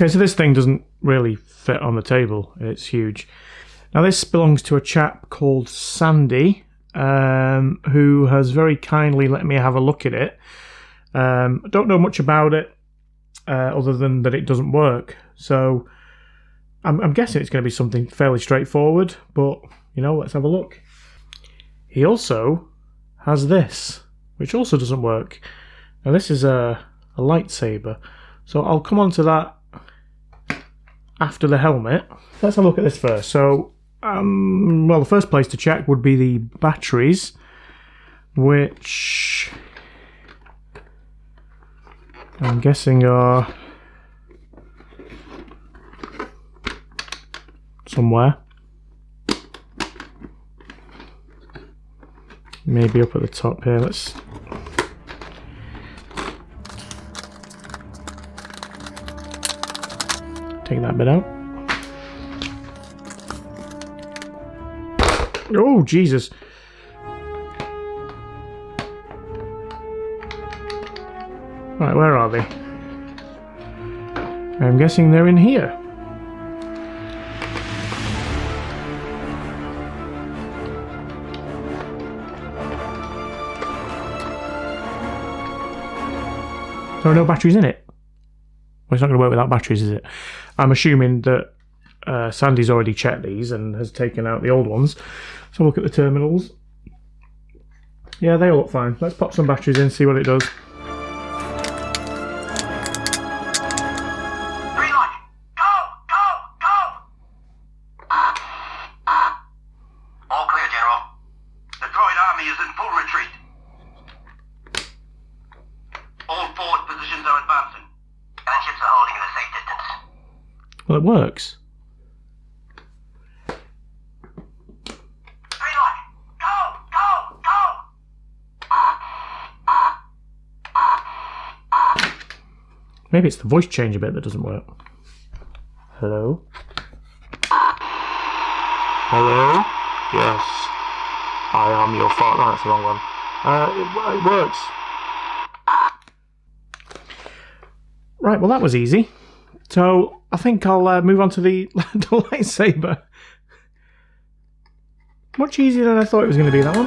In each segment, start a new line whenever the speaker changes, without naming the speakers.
Okay, so this thing doesn't really fit on the table. It's huge. Now this belongs to a chap called Sandy, who has very kindly let me have a look at it. I don't know much about it, other than that it doesn't work. So I'm guessing it's going to be something fairly straightforward, but, you know, let's have a look. He also has this, which also doesn't work. Now this is a lightsaber, so I'll come on to that after the helmet. Let's have a look at this first. So, well, the first place to check would be the batteries, which I'm guessing are somewhere. Maybe up at the top here. Let's take that bit out. Oh, Jesus. Right, where are they? I'm guessing they're in here. There are no batteries in it. Well, it's not going to work without batteries, is it? I'm assuming that Sandy's already checked these and has taken out the old ones. So look at the terminals. Yeah, they all look fine. Let's pop some batteries in, see what it does.
All clear, General. The droid army is in full retreat. All forward positions are advancing. Gunships are holding at a safe distance.
Well, it works.
Green light! Go! Go! Go!
Maybe it's the voice changer bit that doesn't work. Hello? Hello? Yes. I am your father. No, that's the wrong one. It works. Right, well that was easy. So I think I'll move on to the lightsaber. Much easier than I thought it was going to be, that one.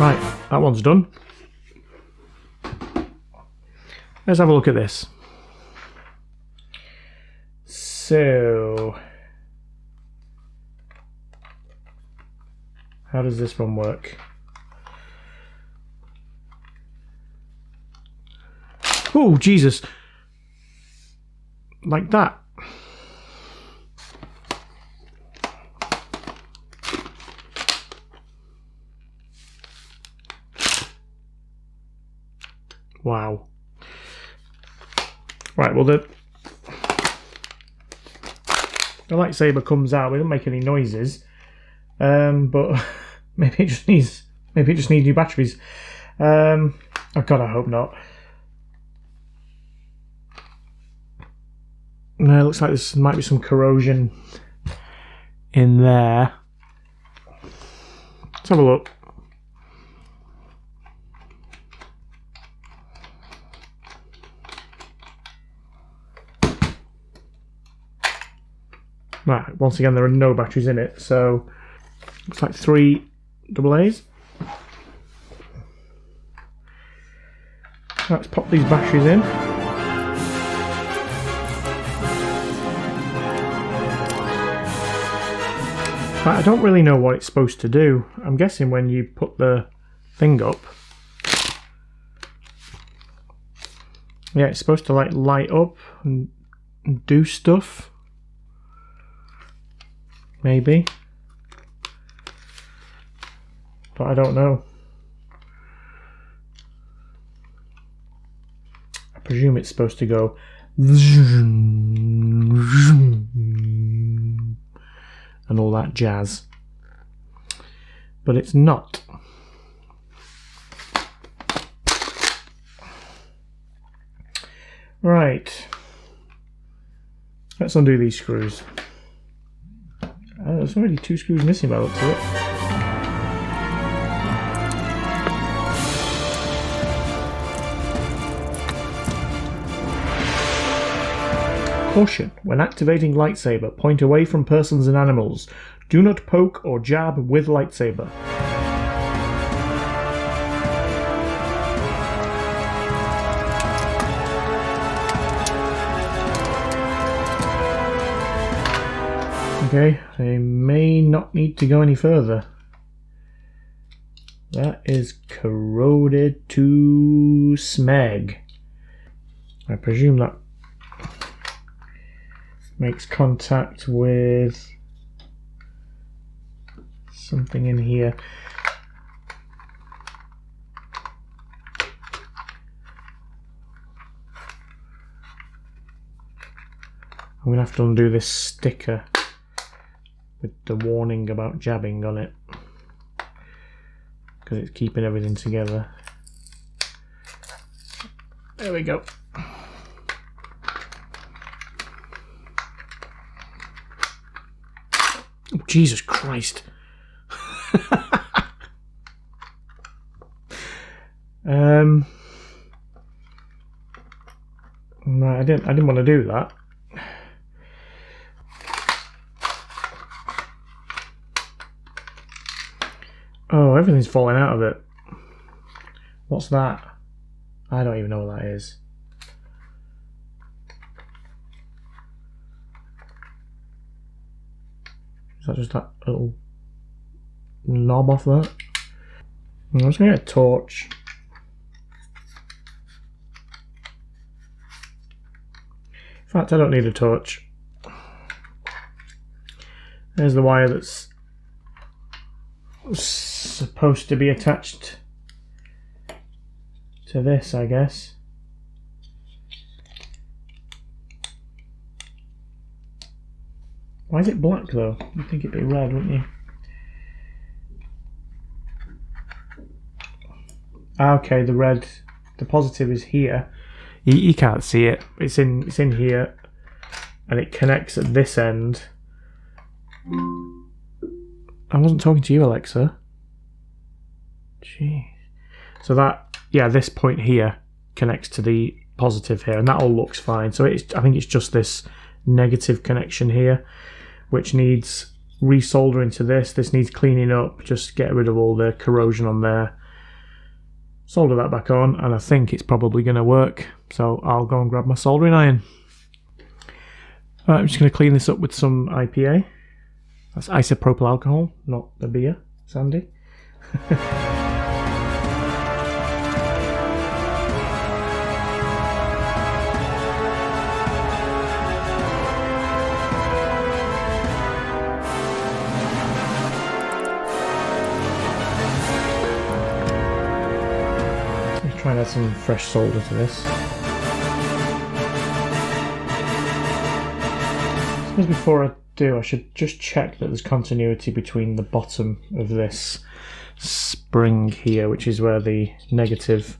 Right, that one's done. Let's have a look at this. So, how does this one work? Oh, Jesus. Like that. Wow. Right, well the lightsaber comes out. We don't make any noises, but maybe it just needs new batteries. Oh God, I hope not. No, it looks like there might be some corrosion in there. Let's have a look. Right, once again there are no batteries in it, so looks like 3 AA's. Let's pop these batteries in. Right, I don't really know what it's supposed to do. I'm guessing when you put the thing up, yeah, it's supposed to like light up and do stuff. Maybe. But I don't know. I presume it's supposed to go and all that jazz. But it's not. Right. Let's undo these screws. There's already 2 screws missing by the looks of it. Caution, when activating lightsaber, point away from persons and animals. Do not poke or jab with lightsaber. Okay, they may not need to go any further. That is corroded to smeg. I presume that makes contact with something in here. I'm going to have to undo this sticker with the warning about jabbing on it, because it's keeping everything together. There we go. Oh, Jesus Christ. No, I didn't want to do that. Oh, everything's falling out of it. What's that? I don't even know what that is. Is that just that little knob off that? I'm just going to get a torch. In fact, I don't need a torch. There's the wire that's supposed to be attached to this, I guess. Why is it black though? You'd think it'd be red, wouldn't you? Okay, the red, the positive is here. You can't see it. It's in here, and it connects at this end. I wasn't talking to you, Alexa. Jeez. So that, yeah, this point here connects to the positive here, and that all looks fine. So I think it's just this negative connection here, which needs resoldering to this. This needs cleaning up, just get rid of all the corrosion on there. Solder that back on, and I think it's probably going to work. So I'll go and grab my soldering iron. Alright, I'm just going to clean this up with some IPA. That's isopropyl alcohol, not the beer, Sandy. Let's try and add some fresh solder to this. I suppose before I do, I should just check that there's continuity between the bottom of this spring here, which is where the negative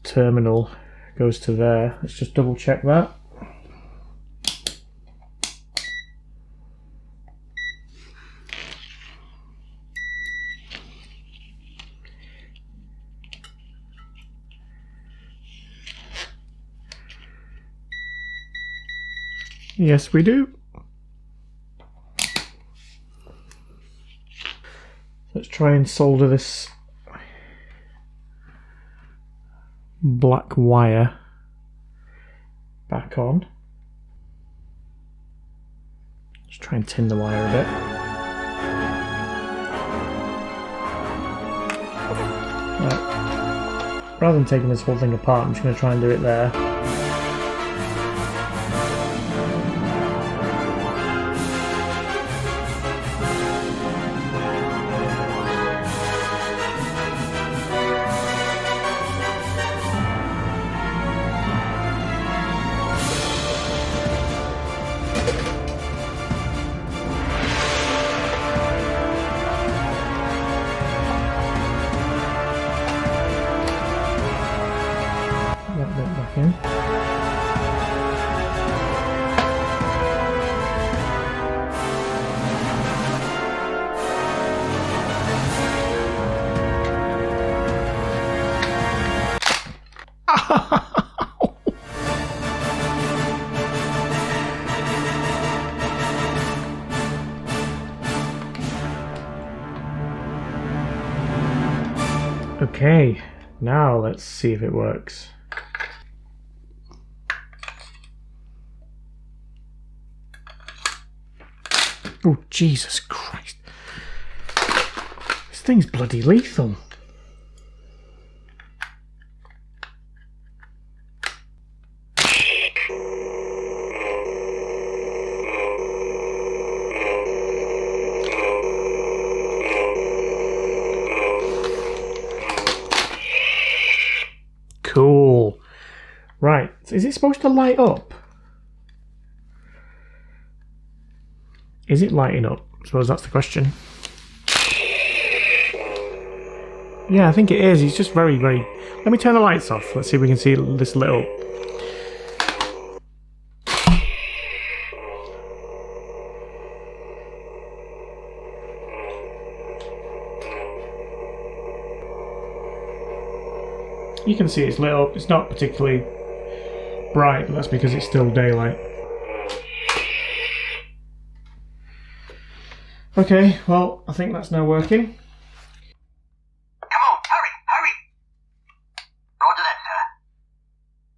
terminal goes to there. Let's just double check that. Yes, we do. Let's try and solder this black wire back on. Let's try and tin the wire a bit. Right. Rather than taking this whole thing apart, I'm just going to try and do it there. That bit back in. Okay, now let's see if it works. Oh, Jesus Christ. This thing's bloody lethal. Cool. Right, is it supposed to light up? Is it lighting up? I suppose that's the question. Yeah, I think it is. He's just very, very... Let me turn the lights off. Let's see if we can see this lit up. You can see it's lit up. It's not particularly bright, but that's because it's still daylight. Okay, well, I think that's now working.
Come on, hurry, hurry! Roger that, sir.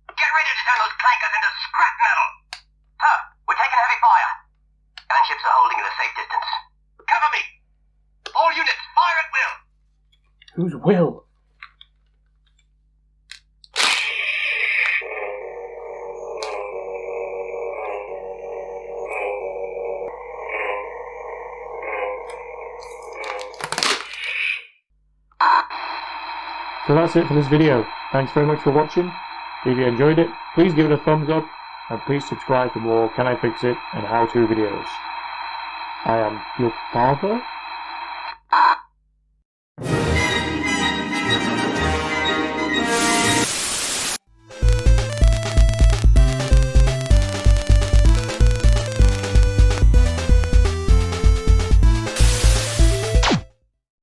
Get ready to turn those clankers into scrap metal! Sir, we're taking heavy fire. Gunships are holding at a safe distance. Cover me! All units, fire at will!
Who's Will? So that's it for this video. Thanks very much for watching. If you enjoyed it, please give it a thumbs up and please subscribe for more Can I Fix It and how-to videos. I am your father.